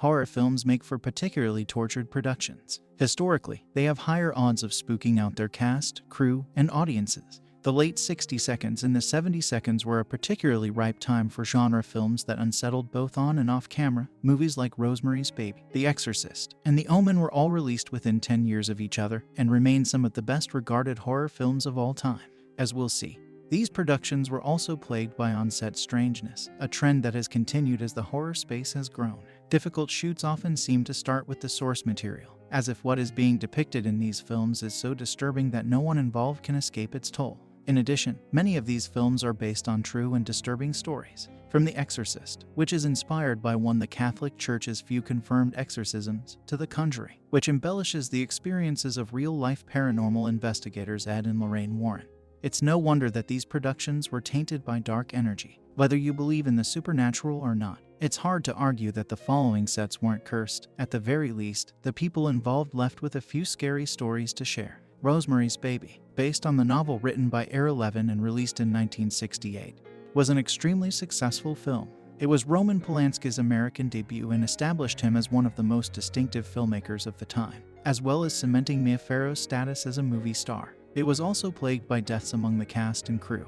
horror films make for particularly tortured productions. Historically, they have higher odds of spooking out their cast, crew, and audiences. The late 60 seconds and the 70 seconds were a particularly ripe time for genre films that unsettled both on and off camera. Movies like Rosemary's Baby, The Exorcist, and The Omen were all released within 10 years of each other and remain some of the best regarded horror films of all time. As we'll see, these productions were also plagued by on-set strangeness, a trend that has continued as the horror space has grown. Difficult shoots often seem to start with the source material, as if what is being depicted in these films is so disturbing that no one involved can escape its toll. In addition, many of these films are based on true and disturbing stories. From The Exorcist, which is inspired by one of the Catholic Church's few confirmed exorcisms, to The Conjuring, which embellishes the experiences of real-life paranormal investigators Ed and Lorraine Warren. It's no wonder that these productions were tainted by dark energy. Whether you believe in the supernatural or not, it's hard to argue that the following sets weren't cursed. At the very least, the people involved left with a few scary stories to share. Rosemary's Baby, based on the novel written by Ira Levin and released in 1968, was an extremely successful film. It was Roman Polanski's American debut and established him as one of the most distinctive filmmakers of the time, as well as cementing Mia Farrow's status as a movie star. It was also plagued by deaths among the cast and crew,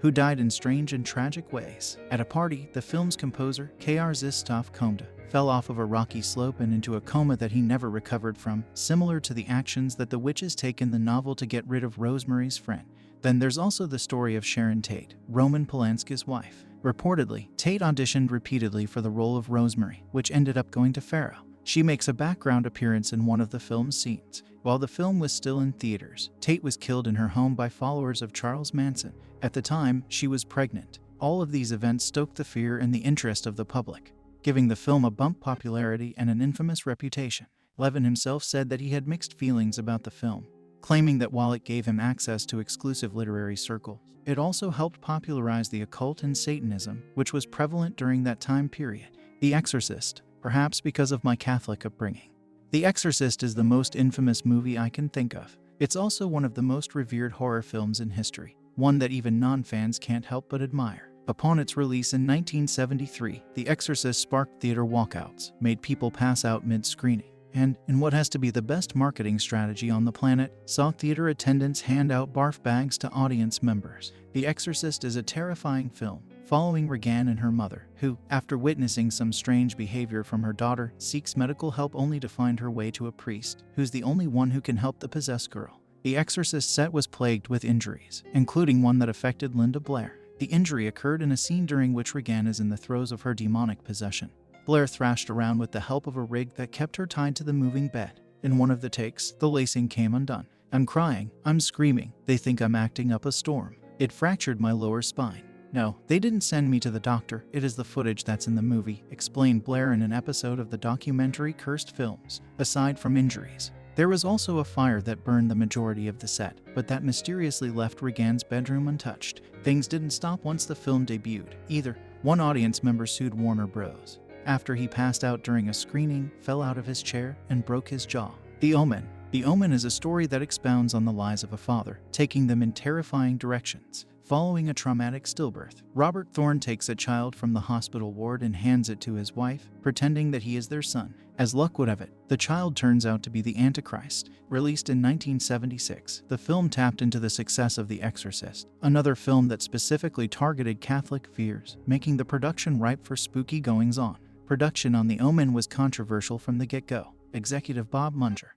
who died in strange and tragic ways. At a party, the film's composer, K.R. Zistov Komda, fell off of a rocky slope and into a coma that he never recovered from, similar to the actions that the witches take in the novel to get rid of Rosemary's friend. Then there's also the story of Sharon Tate, Roman Polanski's wife. Reportedly, Tate auditioned repeatedly for the role of Rosemary, which ended up going to Farrow. She makes a background appearance in one of the film's scenes. While the film was still in theaters, Tate was killed in her home by followers of Charles Manson. At the time, she was pregnant. All of these events stoked the fear and the interest of the public, giving the film a bump popularity and an infamous reputation. Levin himself said that he had mixed feelings about the film, claiming that while it gave him access to exclusive literary circles, it also helped popularize the occult and Satanism, which was prevalent during that time period. The Exorcist, perhaps because of my Catholic upbringing. The Exorcist is the most infamous movie I can think of. It's also one of the most revered horror films in history, one that even non-fans can't help but admire. Upon its release in 1973, The Exorcist sparked theater walkouts, made people pass out mid-screening, and, in what has to be the best marketing strategy on the planet, saw theater attendants hand out barf bags to audience members. The Exorcist is a terrifying film, following Regan and her mother, who, after witnessing some strange behavior from her daughter, seeks medical help only to find her way to a priest, who's the only one who can help the possessed girl. The Exorcist set was plagued with injuries, including one that affected Linda Blair. The injury occurred in a scene during which Regan is in the throes of her demonic possession. Blair thrashed around with the help of a rig that kept her tied to the moving bed. In one of the takes, the lacing came undone. I'm crying, I'm screaming, they think I'm acting up a storm. It fractured my lower spine. No, they didn't send me to the doctor, it is the footage that's in the movie, explained Blair in an episode of the documentary Cursed Films. Aside from injuries, there was also a fire that burned the majority of the set, but that mysteriously left Regan's bedroom untouched. Things didn't stop once the film debuted, either. One audience member sued Warner Bros. After he passed out during a screening, fell out of his chair, and broke his jaw. The Omen. The Omen is a story that expounds on the lies of a father, taking them in terrifying directions. Following a traumatic stillbirth, Robert Thorne takes a child from the hospital ward and hands it to his wife, pretending that he is their son. As luck would have it, the child turns out to be the Antichrist. Released in 1976, the film tapped into the success of The Exorcist, another film that specifically targeted Catholic fears, making the production ripe for spooky goings-on. Production on The Omen was controversial from the get-go. Executive Bob Munger,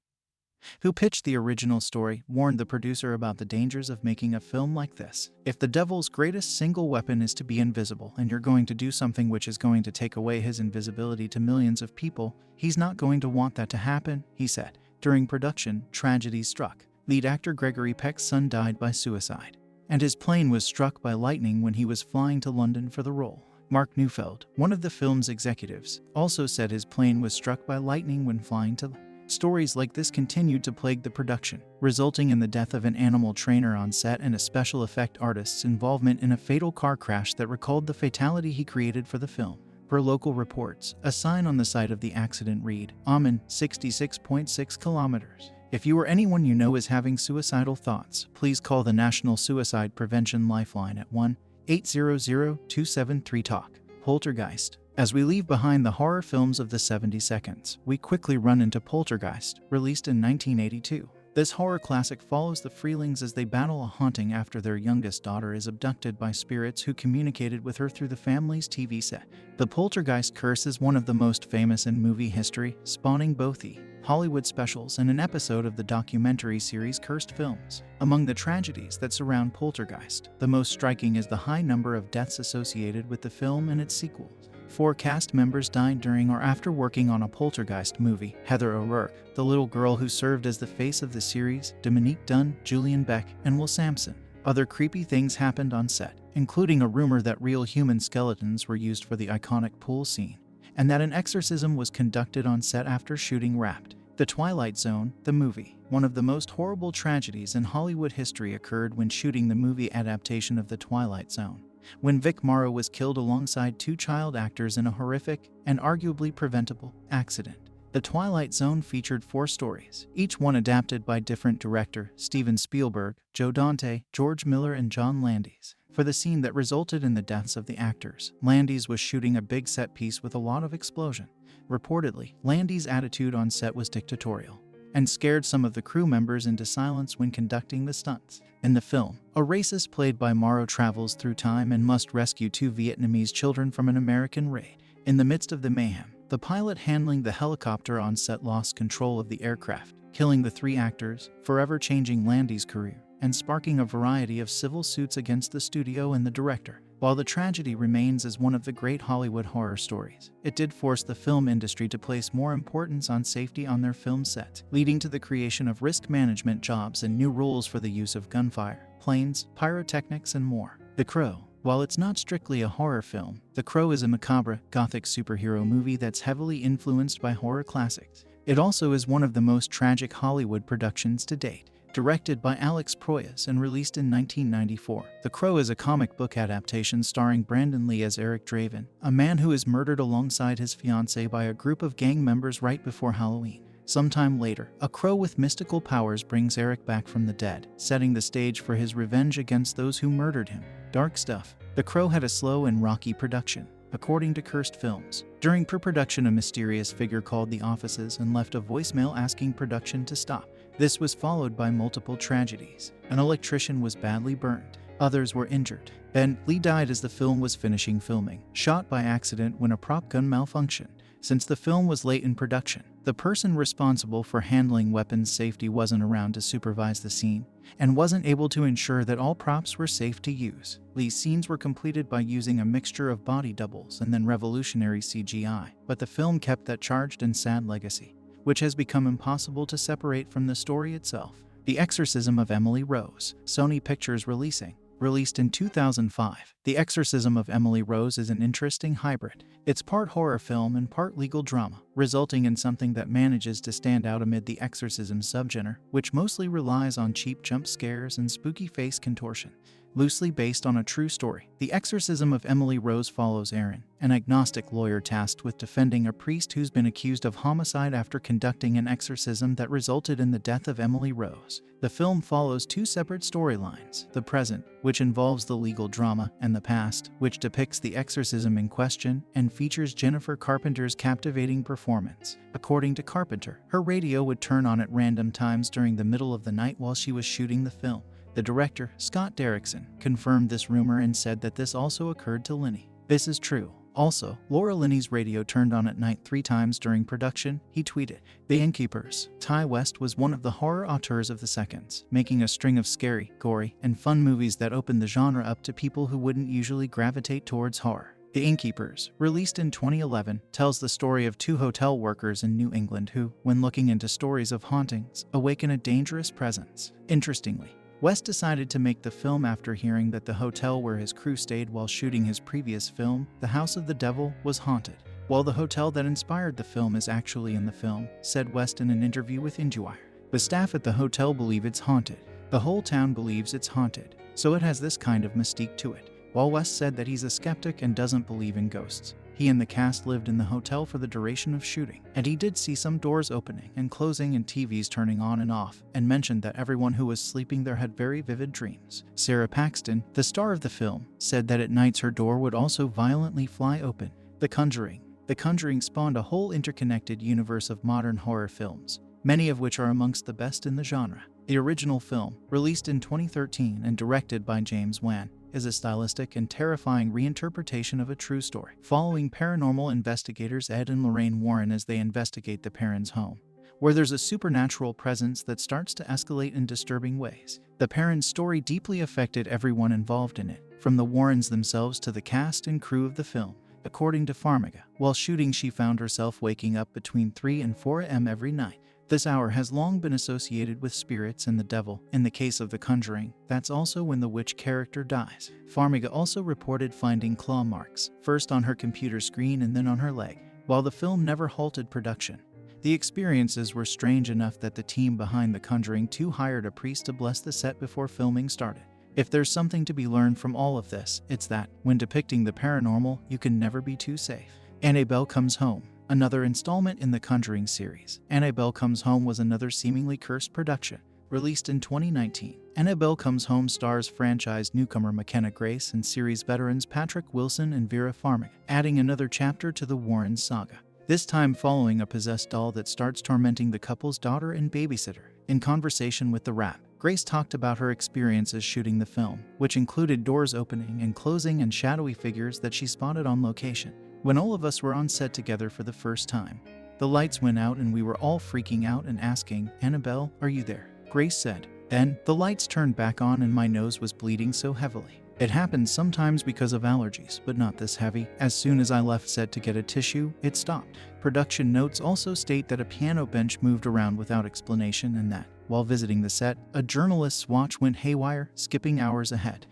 who pitched the original story, warned the producer about the dangers of making a film like this. If the devil's greatest single weapon is to be invisible and you're going to do something which is going to take away his invisibility to millions of people, he's not going to want that to happen, he said. During production, tragedy struck. Lead actor Gregory Peck's son died by suicide, and his plane was struck by lightning when he was flying to London for the role. Mark Neufeld, one of the film's executives, also said his plane was struck by lightning when flying to Stories like this continued to plague the production, resulting in the death of an animal trainer on set and a special effect artist's involvement in a fatal car crash that recalled the fatality he created for the film. Per local reports, a sign on the site of the accident read, Omen, 66.6 kilometers. If you or anyone you know is having suicidal thoughts, please call the National Suicide Prevention Lifeline at 1-800-273-TALK. Poltergeist. As we leave behind the horror films of the 70 seconds, we quickly run into Poltergeist, released in 1982. This horror classic follows the Freelings as they battle a haunting after their youngest daughter is abducted by spirits who communicated with her through the family's TV set. The Poltergeist curse is one of the most famous in movie history, spawning both Hollywood specials and an episode of the documentary series Cursed Films. Among the tragedies that surround Poltergeist, the most striking is the high number of deaths associated with the film and its sequels. 4 cast members died during or after working on a Poltergeist movie: Heather O'Rourke, the little girl who served as the face of the series, Dominique Dunne, Julian Beck, and Will Sampson. Other creepy things happened on set, including a rumor that real human skeletons were used for the iconic pool scene, and that an exorcism was conducted on set after shooting Wrapped. The Twilight Zone, the movie. One of the most horrible tragedies in Hollywood history occurred when shooting the movie adaptation of The Twilight Zone, when Vic Morrow was killed alongside 2 child actors in a horrific and arguably preventable accident. The Twilight Zone featured 4 stories, each one adapted by different director Steven Spielberg, Joe Dante, George Miller, and John Landis. For the scene that resulted in the deaths of the actors, Landis was shooting a big set piece with a lot of explosion. Reportedly, Landis' attitude on set was dictatorial and scared some of the crew members into silence when conducting the stunts. In the film, a racist played by Morrow travels through time and must rescue 2 Vietnamese children from an American raid. In the midst of the mayhem, the pilot handling the helicopter on set lost control of the aircraft, killing the 3 actors, forever changing Landis' career and sparking a variety of civil suits against the studio and the director. While the tragedy remains as one of the great Hollywood horror stories, it did force the film industry to place more importance on safety on their film sets, leading to the creation of risk management jobs and new rules for the use of gunfire, planes, pyrotechnics, and more. The Crow. While it's not strictly a horror film, The Crow is a macabre, gothic superhero movie that's heavily influenced by horror classics. It also is one of the most tragic Hollywood productions to date. Directed by Alex Proyas and released in 1994, The Crow is a comic book adaptation starring Brandon Lee as Eric Draven, a man who is murdered alongside his fiancée by a group of gang members right before Halloween. Sometime later, a crow with mystical powers brings Eric back from the dead, setting the stage for his revenge against those who murdered him. Dark stuff. The Crow had a slow and rocky production, according to Cursed Films. During pre-production, a mysterious figure called the offices and left a voicemail asking production to stop. This was followed by multiple tragedies. An electrician was badly burned. Others were injured. Ben Lee died as the film was finishing filming, shot by accident when a prop gun malfunctioned. Since the film was late in production, the person responsible for handling weapons safety wasn't around to supervise the scene and wasn't able to ensure that all props were safe to use. Lee's scenes were completed by using a mixture of body doubles and then revolutionary CGI, but the film kept that charged and sad legacy, which has become impossible to separate from the story itself. The Exorcism of Emily Rose, Sony Pictures releasing. Released in 2005, The Exorcism of Emily Rose is an interesting hybrid. It's part horror film and part legal drama, resulting in something that manages to stand out amid the exorcism subgenre, which mostly relies on cheap jump scares and spooky face contortion. Loosely based on a true story, The Exorcism of Emily Rose follows Aaron, an agnostic lawyer tasked with defending a priest who's been accused of homicide after conducting an exorcism that resulted in the death of Emily Rose. The film follows 2 separate storylines: the present, which involves the legal drama, and the past, which depicts the exorcism in question and features Jennifer Carpenter's captivating performance. According to Carpenter, her radio would turn on at random times during the middle of the night while she was shooting the film. The director, Scott Derrickson, confirmed this rumor and said that this also occurred to Linney. This is true. Also, Laura Linney's radio turned on at night 3 times during production, he tweeted. The Innkeepers. Ty West was one of the horror auteurs of the seconds, making a string of scary, gory, and fun movies that opened the genre up to people who wouldn't usually gravitate towards horror. The Innkeepers, released in 2011, tells the story of 2 hotel workers in New England who, when looking into stories of hauntings, awaken a dangerous presence. Interestingly, West decided to make the film after hearing that the hotel where his crew stayed while shooting his previous film, The House of the Devil, was haunted. While the hotel that inspired the film is actually in the film, said West in an interview with IndieWire. The staff at the hotel believe it's haunted. The whole town believes it's haunted, so it has this kind of mystique to it. While West said that he's a skeptic and doesn't believe in ghosts, he and the cast lived in the hotel for the duration of shooting, and he did see some doors opening and closing and TVs turning on and off, and mentioned that everyone who was sleeping there had very vivid dreams. Sarah Paxton, the star of the film, said that at nights her door would also violently fly open. The Conjuring. The Conjuring spawned a whole interconnected universe of modern horror films, many of which are amongst the best in the genre. The original film, released in 2013 and directed by James Wan, is a stylistic and terrifying reinterpretation of a true story, following paranormal investigators Ed and Lorraine Warren as they investigate the Perrons' home, where there's a supernatural presence that starts to escalate in disturbing ways. The Perrons' story deeply affected everyone involved in it, from the Warrens themselves to the cast and crew of the film. According to Farmiga, while shooting she found herself waking up between 3 and 4 a.m. every night. This hour has long been associated with spirits and the devil. In the case of The Conjuring, that's also when the witch character dies. Farmiga also reported finding claw marks, first on her computer screen and then on her leg. While the film never halted production, the experiences were strange enough that the team behind The Conjuring 2 hired a priest to bless the set before filming started. If there's something to be learned from all of this, it's that, when depicting the paranormal, you can never be too safe. Annabelle Comes Home. Another installment in the Conjuring series, Annabelle Comes Home was another seemingly cursed production. Released in 2019, Annabelle Comes Home stars franchise newcomer McKenna Grace and series veterans Patrick Wilson and Vera Farmiga, adding another chapter to the Warrens saga. This time following a possessed doll that starts tormenting the couple's daughter and babysitter. In conversation with The Wrap, Grace talked about her experiences shooting the film, which included doors opening and closing and shadowy figures that she spotted on location. When all of us were on set together for the first time, the lights went out and we were all freaking out and asking, "Annabelle, are you there?" Grace said. Then, the lights turned back on and my nose was bleeding so heavily. It happens sometimes because of allergies, but not this heavy. As soon as I left set to get a tissue, it stopped. Production notes also state that a piano bench moved around without explanation and that, while visiting the set, a journalist's watch went haywire, skipping hours ahead.